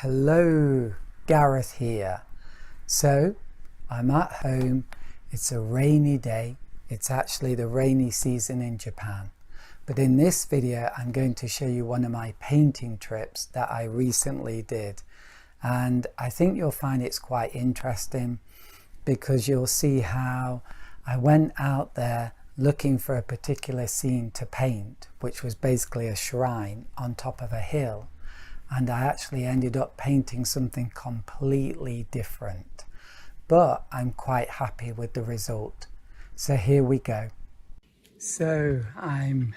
Hello, Gareth here. So I'm at home. It's a rainy day. It's actually the rainy season in Japan. But in this video, I'm going to show you one of my painting trips that I recently did. And I think you'll find it's quite interesting because you'll see how I went out there looking for a particular scene to paint, which was basically a shrine on top of a hill. And I actually ended up painting something completely different. But I'm quite happy with the result. So here we go. So I'm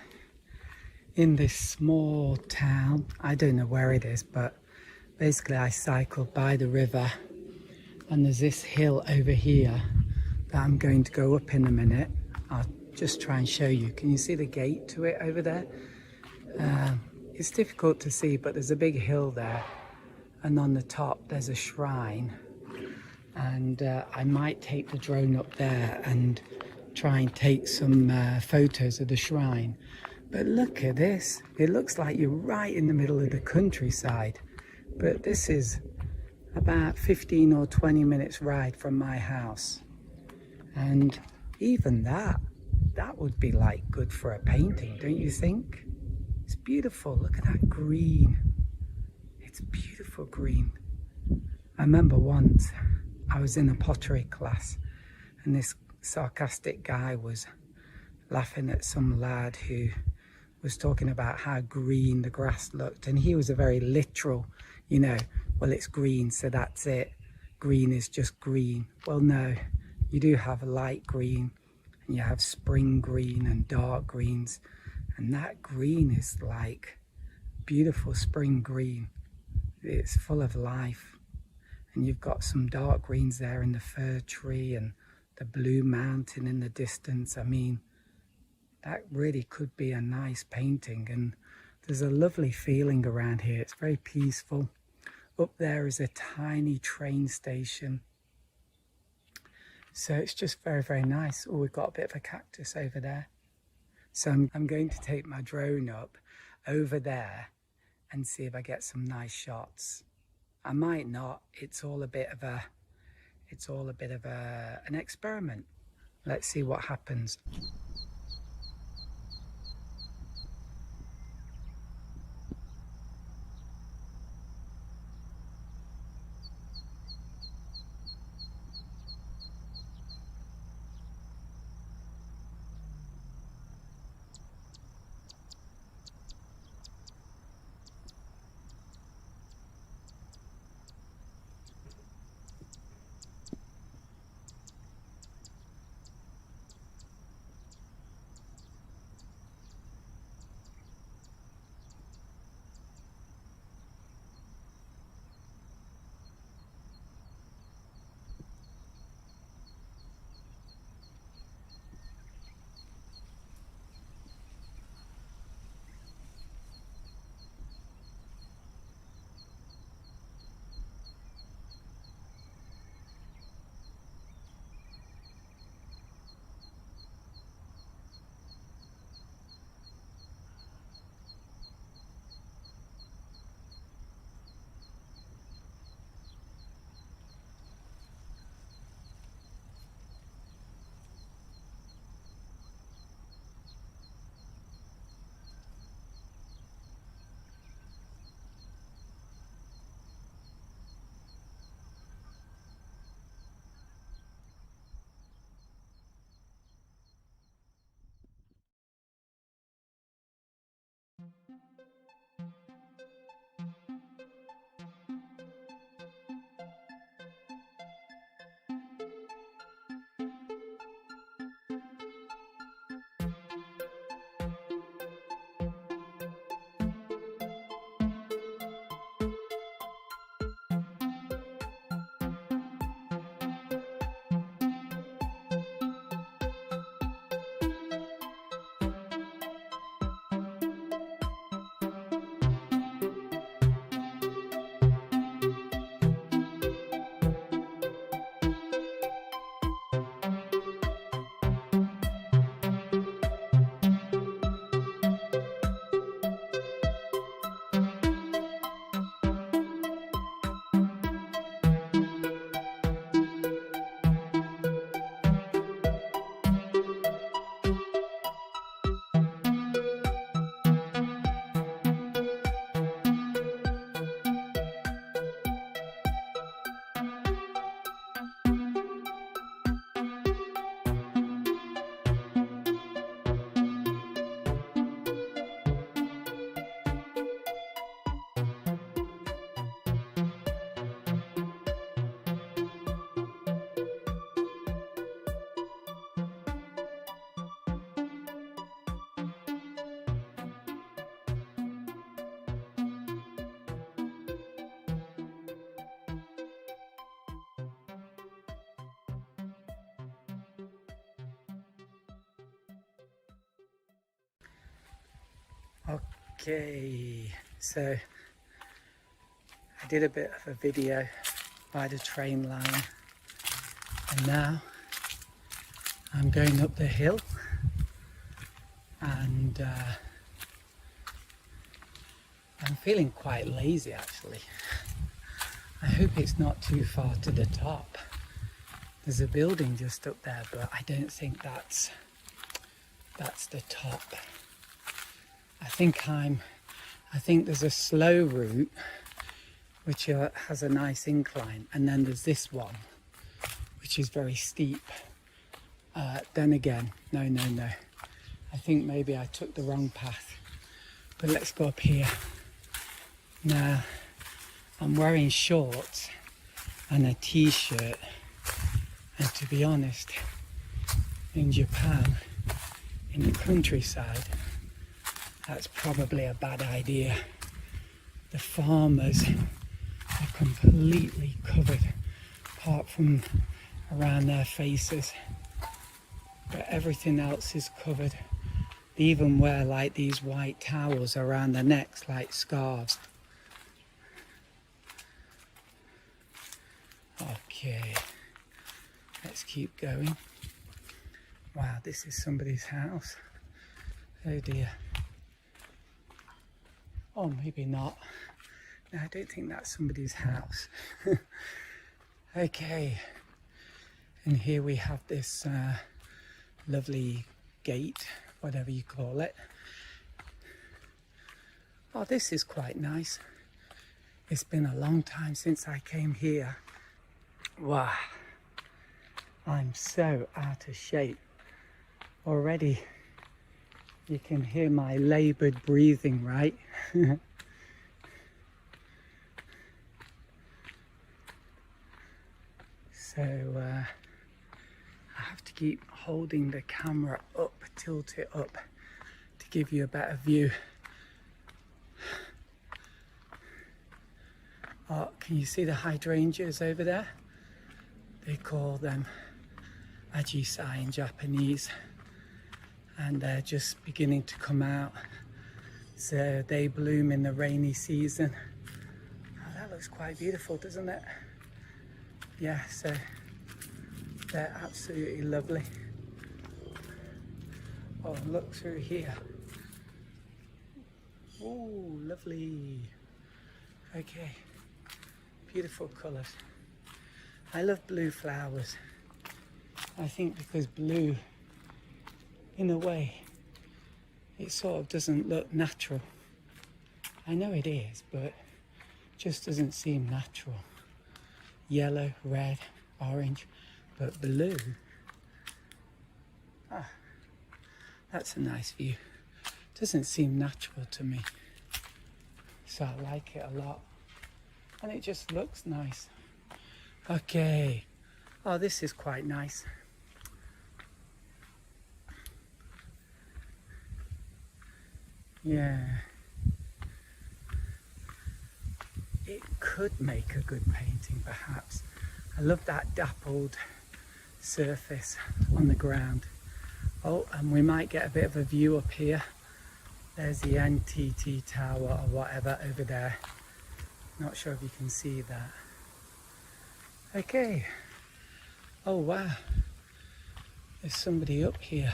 in this small town. I don't know where it is, but basically I cycled by the river and there's this hill over here that I'm going to go up in a minute. I'll just try and show you. Can you see the gate to it over there? It's difficult to see, but there's a big hill there, and on the top there's a shrine, and I might take the drone up there and try and take some photos of the shrine. But look at this, it looks like you're right in the middle of the countryside, but this is about 15 or 20 minutes ride from my house, and even that would be like good for a painting, don't you think? It's beautiful. Look at that green. It's beautiful green. I remember once I was in a pottery class and this sarcastic guy was laughing at some lad who was talking about how green the grass looked, and he was a very literal, well, it's green, so that's it. Green is just green. Well, no, you do have light green and you have spring green and dark greens. And that green is like beautiful spring green. It's full of life. And you've got some dark greens there in the fir tree and the blue mountain in the distance. I mean, that really could be a nice painting. And there's a lovely feeling around here. It's very peaceful. Up there is a tiny train station. So it's just very, very nice. Oh, we've got a bit of a cactus over there. So I'm going to take my drone up over there and see if I get some nice shots. I might not. It's all a bit of an experiment. Let's see what happens. Okay, so I did a bit of a video by the train line, and now I'm going up the hill, and I'm feeling quite lazy actually. I hope it's not too far to the top. There's a building just up there, but I don't think that's the top. I think there's a slow route which has a nice incline, and then there's this one which is very steep. Then again, no. I think maybe I took the wrong path, but let's go up here. Now, I'm wearing shorts and a t-shirt, and to be honest, in Japan, in the countryside, that's probably a bad idea. The farmers are completely covered, apart from around their faces, but everything else is covered. They even wear like these white towels around their necks, like scarves. Okay, let's keep going. Wow, this is somebody's house. Oh dear. Oh, maybe not. No, I don't think that's somebody's house. Okay, and here we have this lovely gate, whatever you call it. Oh, this is quite nice. It's been a long time since I came here. Wow, I'm so out of shape. Already you can hear my laboured breathing, right? So I have to keep holding the camera up, tilt it up to give you a better view. Oh, can you see the hydrangeas over there? They call them ajisai in Japanese, and they're just beginning to come out. So they bloom in the rainy season. Oh, that looks quite beautiful, doesn't it? Yeah, so they're absolutely lovely. Oh, look through here. Oh, lovely. Okay, beautiful colours. I love blue flowers. I think because blue, in a way, it sort of doesn't look natural. I know it is, but it just doesn't seem natural. Yellow, red, orange, but blue. Ah, that's a nice view. Doesn't seem natural to me. So I like it a lot. And it just looks nice. Okay. Oh, this is quite nice. Yeah. It could make a good painting, perhaps. I love that dappled surface on the ground. Oh, and we might get a bit of a view up here. There's the NTT tower or whatever over there. Not sure if you can see that. Okay. Oh wow. There's somebody up here.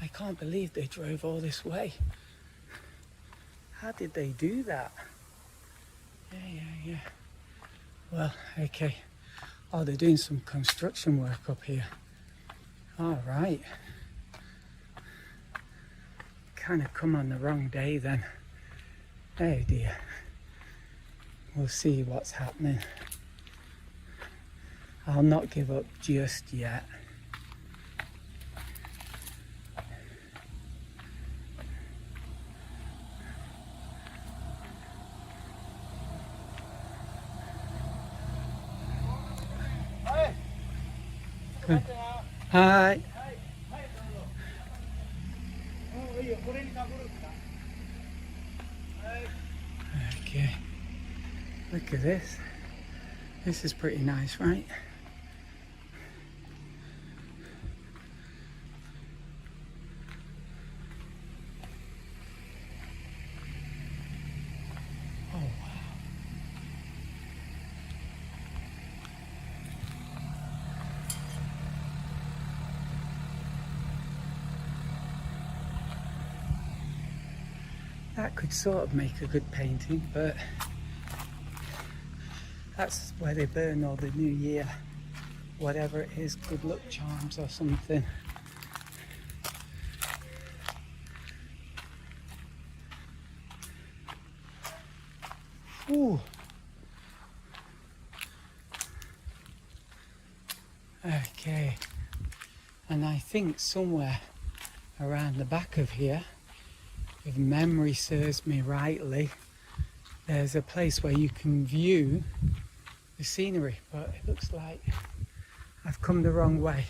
I can't believe they drove all this way. How did they do that? Yeah. Well, okay. Oh, they're doing some construction work up here. All right. Kind of come on the wrong day then. Oh dear. We'll see what's happening. I'll not give up just yet. Hi. Okay. Look at this. This is pretty nice, right? that could sort of make a good painting, but that's where they burn all the New Year, whatever it is, good luck charms or something. Ooh. Okay, and I think somewhere around the back of here, if memory serves me rightly, there's a place where you can view the scenery, but it looks like I've come the wrong way.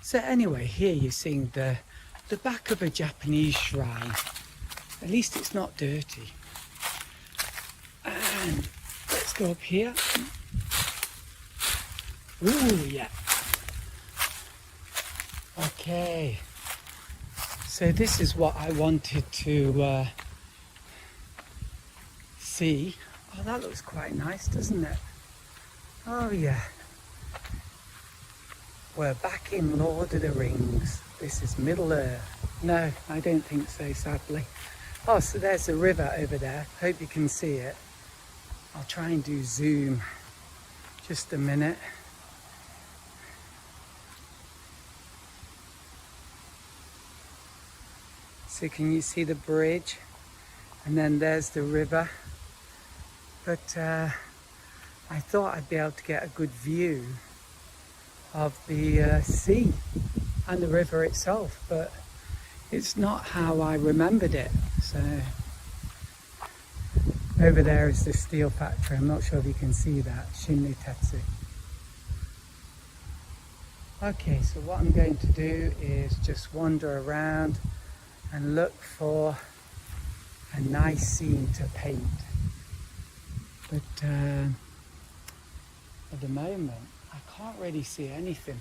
So anyway, here you're seeing the back of a Japanese shrine. At least it's not dirty. And let's go up here. Ooh, yeah. Okay. So this is what I wanted to see. Oh, that looks quite nice, doesn't it? Oh, yeah. We're back in Lord of the Rings. This is Middle Earth. No, I don't think so, sadly. Oh, so there's a river over there. Hope you can see it. I'll try and do zoom. Just a minute. So can you see the bridge? And then there's the river. But I thought I'd be able to get a good view of the sea and the river itself, but it's not how I remembered it. So over there is the steel factory. I'm not sure if you can see that, Shinri-tetsu. Okay, so what I'm going to do is just wander around and look for a nice scene to paint. But at the moment, I can't really see anything.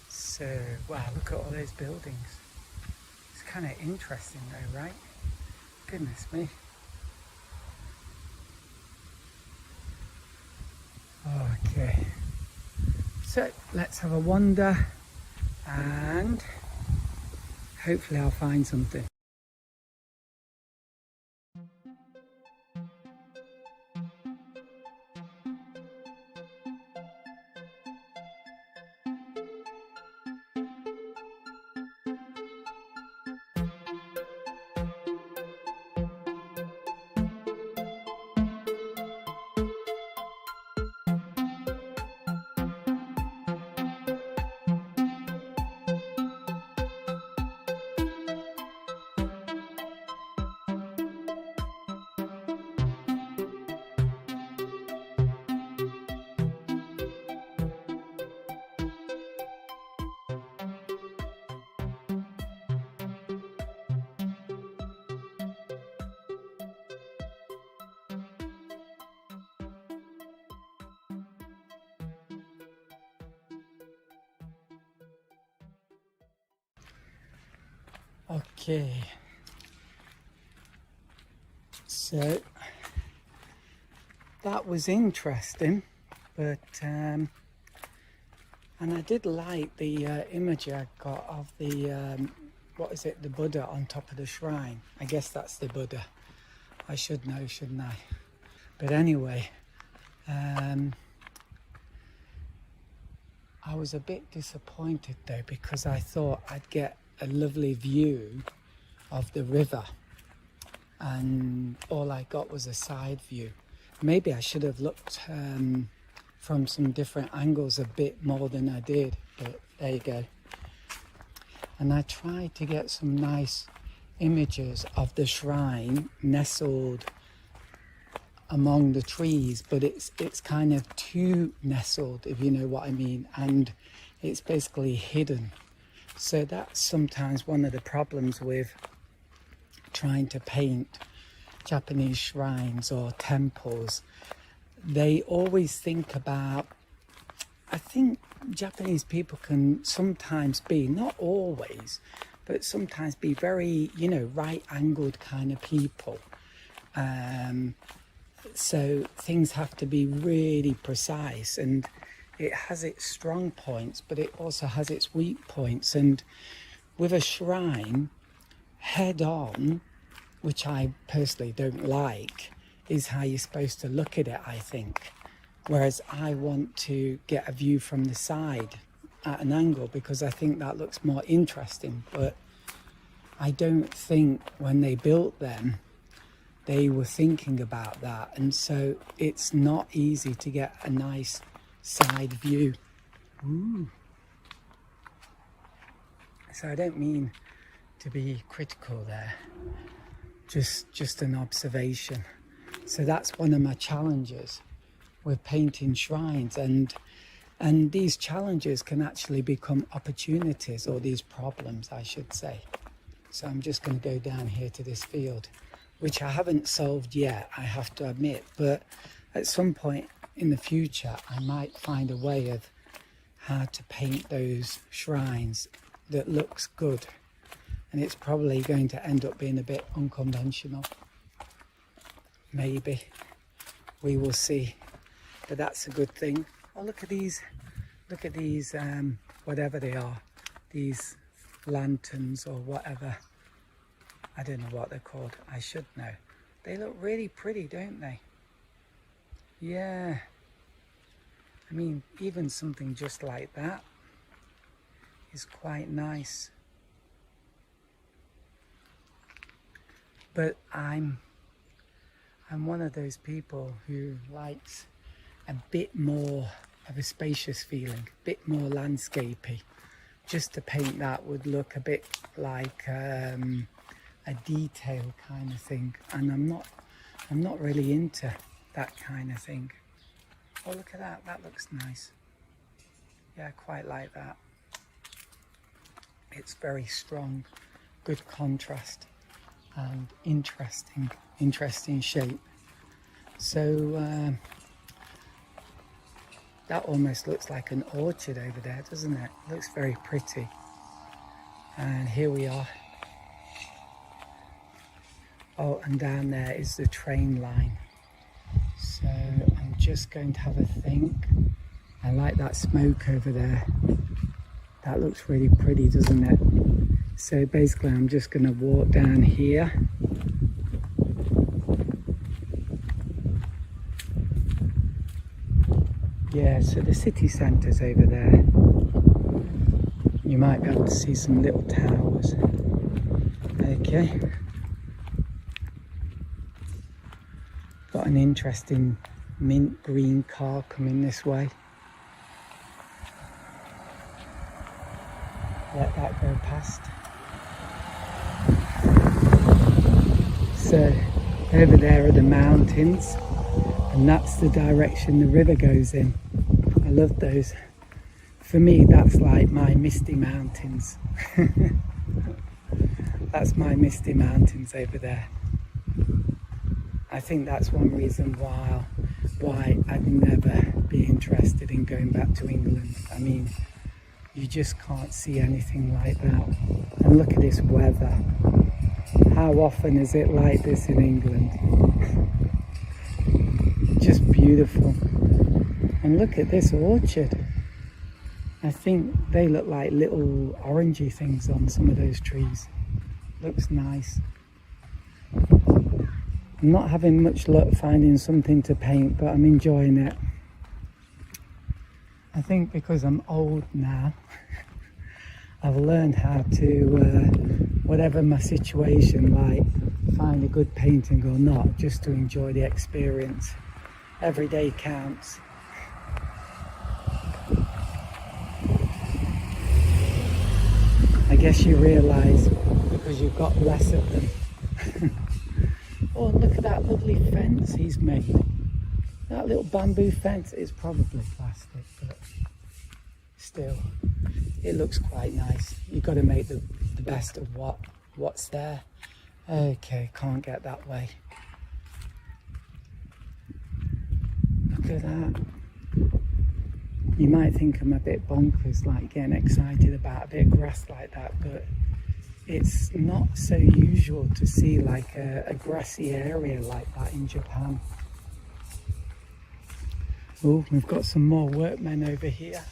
So, wow, look at all those buildings. It's kind of interesting though, right? Goodness me. Okay. So, let's have a wander and hopefully I'll find something. Okay, so that was interesting, but and I did like the image I got of the what is it, the Buddha on top of the shrine. I guess that's the Buddha. I should know, shouldn't I? But anyway, I was a bit disappointed though, because I thought I'd get a lovely view of the river and all I got was a side view. Maybe I should have looked from some different angles a bit more than I did, but there you go. And I tried to get some nice images of the shrine nestled among the trees, but it's kind of too nestled, if you know what I mean, and it's basically hidden. So that's sometimes one of the problems with trying to paint Japanese shrines or temples. They always think about, I think Japanese people can sometimes be, not always, but sometimes be very, you know, right-angled kind of people. So things have to be really precise, and it has its strong points, but it also has its weak points. And with a shrine, head on, which I personally don't like, is how you're supposed to look at it, I think. Whereas I want to get a view from the side at an angle because I think that looks more interesting. But I don't think when they built them, they were thinking about that. And so it's not easy to get a nice side view. Ooh. So I don't mean to be critical there, just an observation. So that's one of my challenges with painting shrines, and these challenges can actually become opportunities, or these problems I should say. So I'm just going to go down here to this field, which I haven't solved yet, I have to admit, but at some point in the future I might find a way of how to paint those shrines that looks good. And it's probably going to end up being a bit unconventional. Maybe. We will see. But that's a good thing. Oh, look at these, whatever they are. These lanterns or whatever. I don't know what they're called. I should know. They look really pretty, don't they? Yeah. I mean, even something just like that is quite nice. But I'm one of those people who likes a bit more of a spacious feeling, a bit more landscapey. Just to paint that would look a bit like a detail kind of thing, and I'm not really into that kind of thing. Oh, look at that, that looks nice. Yeah, I quite like that. It's very strong, good contrast and interesting shape. So that almost looks like an orchard over there, doesn't it? Looks very pretty. And here we are. Oh, and down there is the train line. So I'm just going to have a think. I like that smoke over there. That looks really pretty, doesn't it? So basically I'm just going to walk down here. Yeah, so the city centre's over there. You might be able to see some little towers. Okay. Got an interesting mint green car coming this way. Let that go past. So over there are the mountains, and that's the direction the river goes in. I love those. For me, that's like my misty mountains. That's my misty mountains over there. I think that's one reason why I'd never be interested in going back to England. I mean, you just can't see anything like that. And look at this weather. How often is it like this in England? Just beautiful. And look at this orchard. I think they look like little orangey things on some of those trees. Looks nice. I'm not having much luck finding something to paint, but I'm enjoying it. I think because I'm old now, I've learned how to, whatever my situation, like find a good painting or not, just to enjoy the experience. Every day counts. I guess you realise because you've got less of them. Oh, look at that lovely fence he's made. That little bamboo fence is probably plastic, but still, it looks quite nice. You've got to make the best of what's there. Okay, can't get that way. Look at that. You might think I'm a bit bonkers, like getting excited about a bit of grass like that, but it's not so usual to see like a grassy area like that in Japan. Oh, we've got some more workmen over here.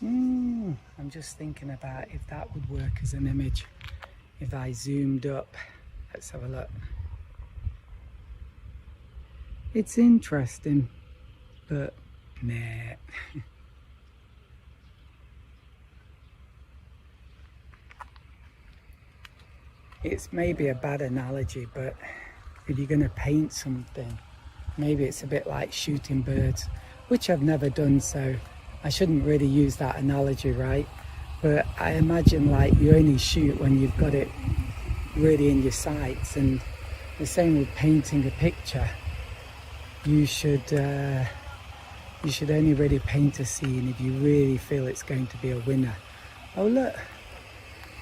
I'm just thinking about if that would work as an image. if I zoomed up, let's have a look. It's interesting, but nah. It's maybe a bad analogy, but if you're going to paint something, maybe it's a bit like shooting birds, which I've never done, so I shouldn't really use that analogy, right? But I imagine like you only shoot when you've got it really in your sights, and the same with painting a picture. You should only really paint a scene if you really feel it's going to be a winner. Oh look,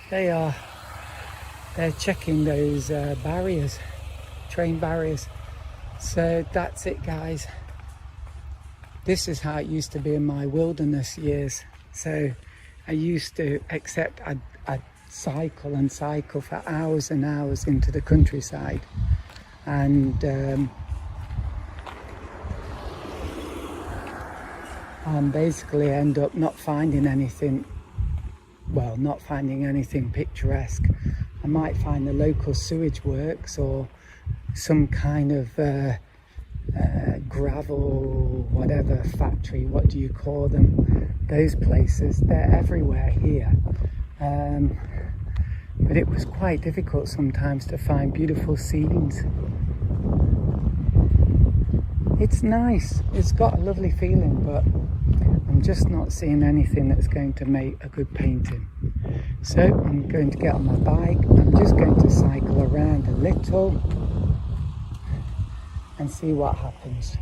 they're checking those barriers, train barriers. So that's it, guys. This is how it used to be in my wilderness years. So I used to, except I'd cycle and cycle for hours and hours into the countryside, and basically end up not finding anything picturesque. I might find the local sewage works or some kind of gravel, whatever factory, what do you call them? Those places, they're everywhere here. But it was quite difficult sometimes to find beautiful scenes. It's nice, it's got a lovely feeling, but I'm just not seeing anything that's going to make a good painting. So I'm going to get on my bike, I'm just going to cycle around a little and see what happens.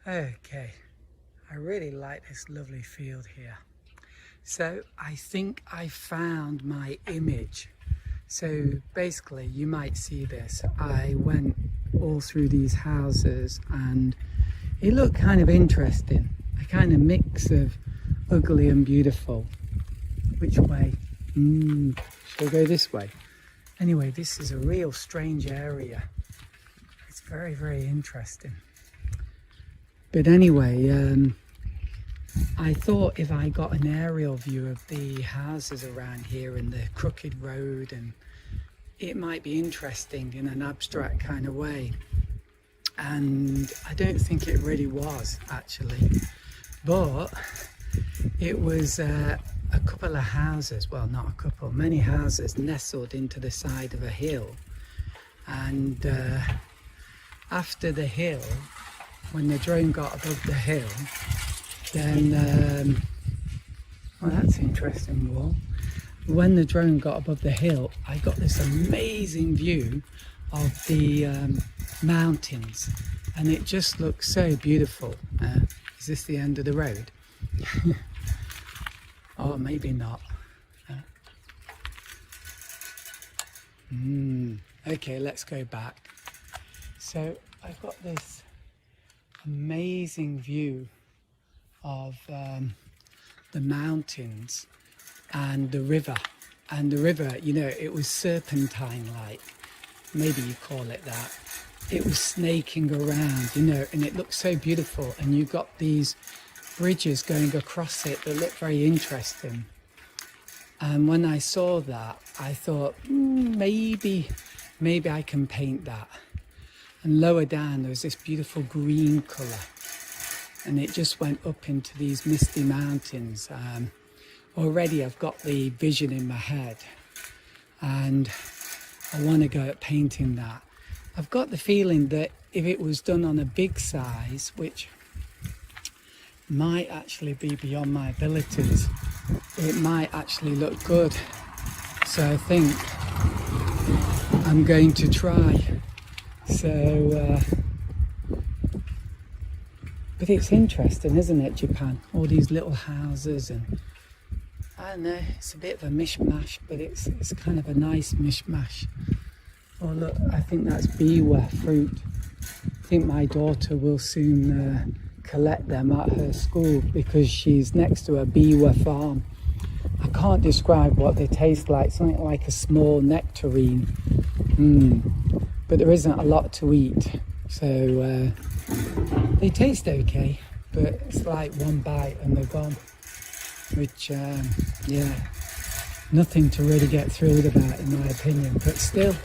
Okay, I really like this lovely field here. So I think I found my image. So basically, you might see this. I went all through these houses and it looked kind of interesting. A kind of mix of ugly and beautiful. Which way? Shall we go this way? Anyway, this is a real strange area. It's very, very interesting. But anyway, I thought if I got an aerial view of the houses around here and the crooked road, and it might be interesting in an abstract kind of way. And I don't think it really was, actually. But it was a couple of houses, well, not a couple, many houses nestled into the side of a hill. And after the hill, when the drone got above the hill, then, well, that's interesting wall. When the drone got above the hill, I got this amazing view of the mountains, and it just looks so beautiful. Is this the end of the road? Oh, maybe not. Okay, let's go back. So I've got this amazing view of the mountains and the river. And the river, you know, it was serpentine-like, maybe you call it that. It was snaking around, you know, and it looked so beautiful. And you got these bridges going across it that looked very interesting. And when I saw that, I thought, maybe I can paint that. And lower down, there was this beautiful green colour. And it just went up into these misty mountains. Already I've got the vision in my head. And I want to go at painting that. I've got the feeling that if it was done on a big size, which might actually be beyond my abilities, it might actually look good. So I think I'm going to try. So, but it's interesting, isn't it, Japan? All these little houses and I don't know, it's a bit of a mishmash, but it's kind of a nice mishmash. Oh look, I think that's biwa fruit. I think my daughter will soon collect them at her school because she's next to a biwa farm. I can't describe what they taste like, something like a small nectarine. But there isn't a lot to eat, so they taste okay, but it's like one bite and they're gone. Which, yeah, nothing to really get thrilled about in my opinion, but still,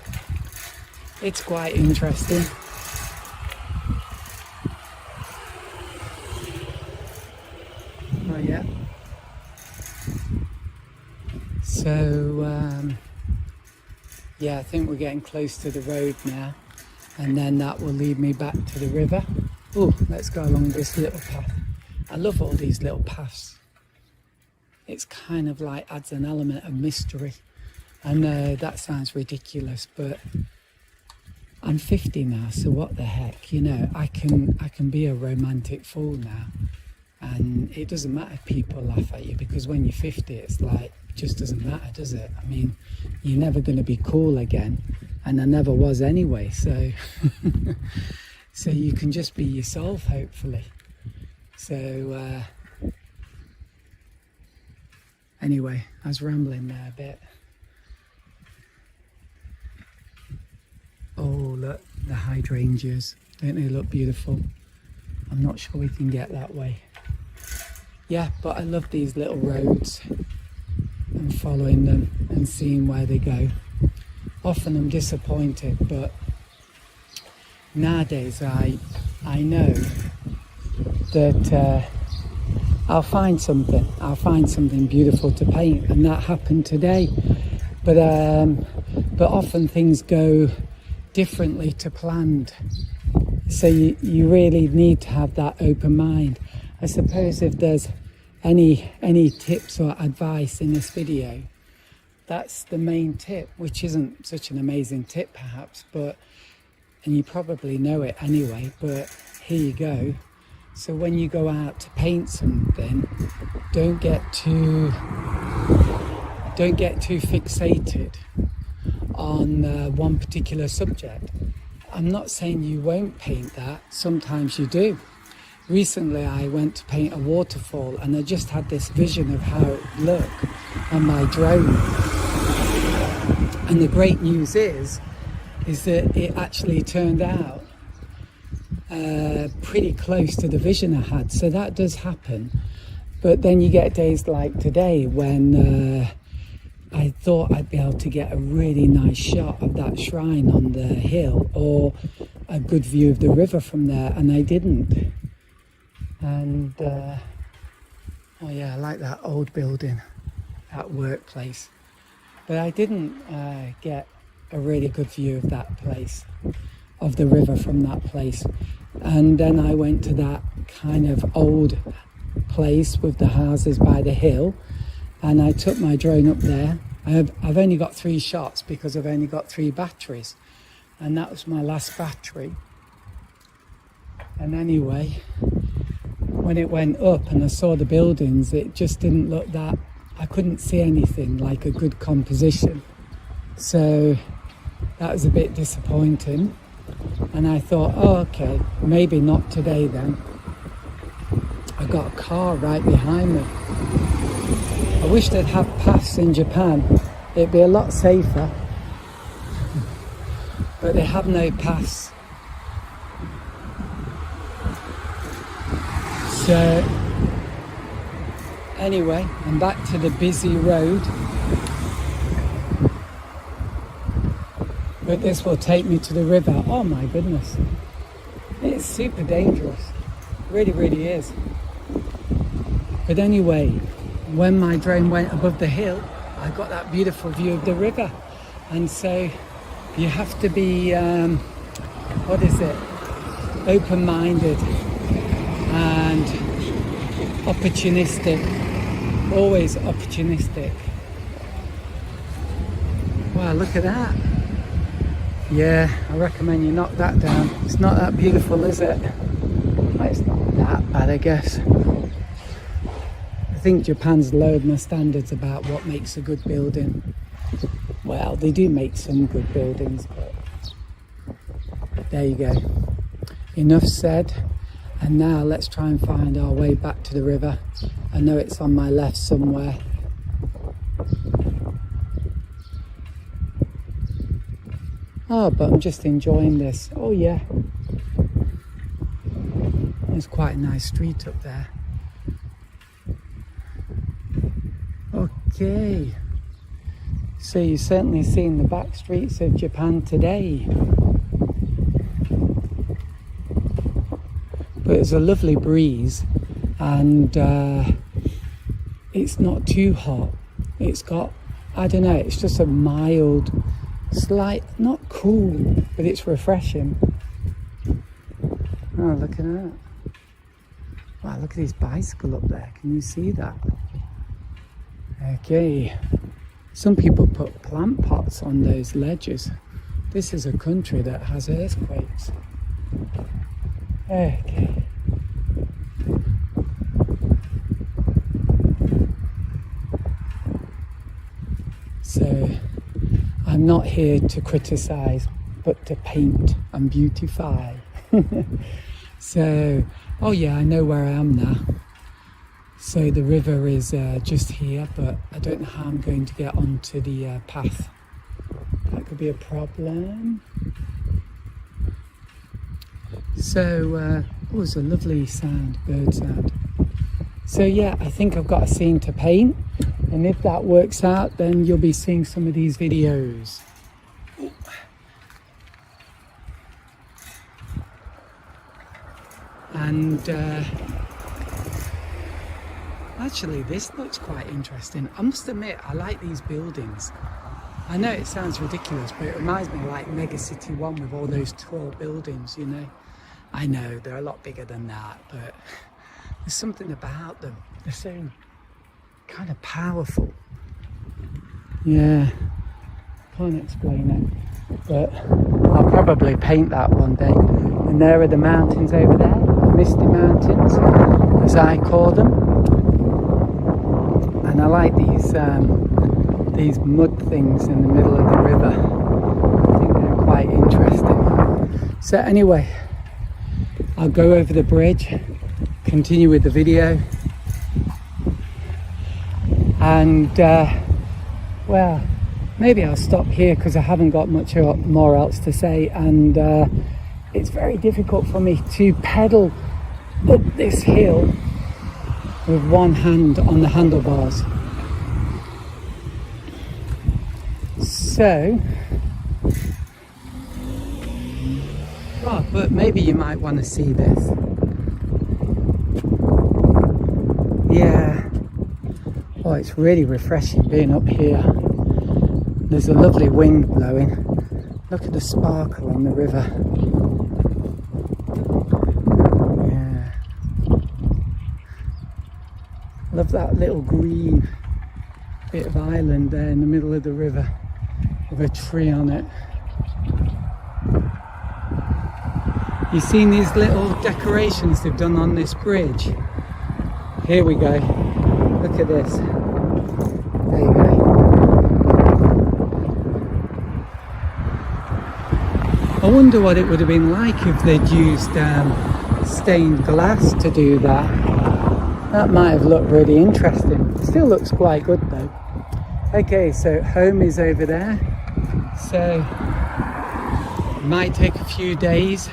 it's quite interesting. Oh yeah. So, yeah, I think we're getting close to the road now, and then that will lead me back to the river. Oh, let's go along this little path. I love all these little paths. It's kind of like adds an element of mystery. I know that sounds ridiculous, but I'm 50 now, so what the heck, you know, I can be a romantic fool now, and it doesn't matter if people laugh at you, because when you're 50 it's like, it just doesn't matter, does it? I mean, you're never going to be cool again, and I never was anyway, so so you can just be yourself, hopefully. So anyway, I was rambling there a bit. Oh look, the hydrangeas, don't they look beautiful? I'm not sure we can get that way. Yeah, but I love these little roads and following them and seeing where they go. Often I'm disappointed, but nowadays I know that I'll find something beautiful to paint, and that happened today. But often things go differently to planned, so you really need to have that open mind. I suppose if there's any tips or advice in this video, that's the main tip, which isn't such an amazing tip perhaps, but, and you probably know it anyway, but here you go. So when you go out to paint something, don't get too fixated on one particular subject. I'm not saying you won't paint that, sometimes you do. Recently I went to paint a waterfall, and I just had this vision of how it would look on my drone. And the great news is that it actually turned out pretty close to the vision I had. So that does happen. But then you get days like today when I thought I'd be able to get a really nice shot of that shrine on the hill, or a good view of the river from there, and I didn't. And oh yeah, I like that old building, that workplace, but I didn't get a really good view of that place, of the river from that place. And then I went to that kind of old place with the houses by the hill, and I took my drone up there. I've only got 3 shots because I've only got 3 batteries, and that was my last battery. And anyway, when it went up and I saw the buildings, it just didn't look that, I couldn't see anything like a good composition. So that was a bit disappointing. And I thought, oh, okay, maybe not today then. I got a car right behind me. I wish they'd have paths in Japan. It'd be a lot safer. But they have no paths. So anyway, I'm back to the busy road. But this will take me to the river. Oh my goodness. It's super dangerous. Really, really is. But anyway, when my drone went above the hill, I got that beautiful view of the river. And so you have to be, open-minded and opportunistic. Always opportunistic. Wow, look at that. Yeah, I recommend you knock that down. It's not that beautiful, is it? Well, it's not that bad, I guess. The think Japan's lowered my standards about what makes a good building. Well, they do make some good buildings, but there you go. Enough said. And now let's try and find our way back to the river. I know it's on my left somewhere. Oh, but I'm just enjoying this. Oh yeah. There's quite a nice street up there. Okay. So you've certainly seen the back streets of Japan today. But it's a lovely breeze, and it's not too hot. It's got, I don't know, it's just a mild, slight, not cool, but it's refreshing. Oh, look at that. Wow, look at this bicycle up there. Can you see that? Okay. Some people put plant pots on those ledges. This is a country that has earthquakes. Okay. So, I'm not here to criticize, but to paint and beautify. So, oh yeah, I know where I am now. So the river is just here, but I don't know how I'm going to get onto the path. That could be a problem. So, oh, it's a lovely sound, bird sound. So yeah, I think I've got a scene to paint, and if that works out, then you'll be seeing some of these videos. And actually, this looks quite interesting. I must admit, I like these buildings. I know it sounds ridiculous, but it reminds me of like Mega City 1 with all those tall buildings, you know. I know they're a lot bigger than that, but there's something about them. They're so kind of powerful. Yeah, can't explain it, but I'll probably paint that one day. And there are the mountains over there, the Misty Mountains, as I call them. And I like these mud things in the middle of the river. I think they're quite interesting. So anyway, I'll go over the bridge, continue with the video, and well, maybe I'll stop here because I haven't got much more else to say, and it's very difficult for me to pedal up this hill with one hand on the handlebars. So, oh, but maybe you might want to see this. Yeah. Oh, it's really refreshing being up here. There's a lovely wind blowing. Look at the sparkle on the river. Yeah. Love that little green bit of island there in the middle of the river with a tree on it. You've seen these little decorations they've done on this bridge? Here we go. Look at this. There you go. I wonder what it would have been like if they'd used stained glass to do that. That might have looked really interesting. It still looks quite good though. Okay, so home is over there. So it might take a few days,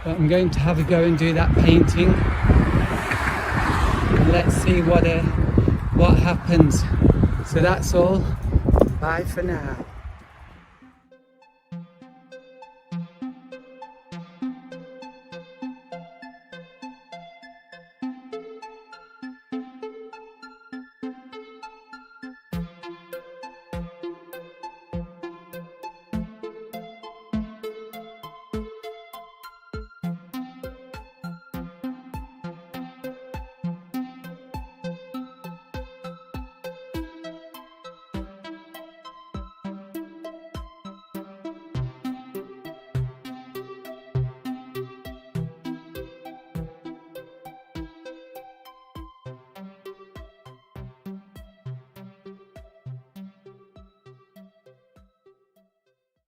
but I'm going to have a go and do that painting. And let's see what happens. So that's all. Bye for now.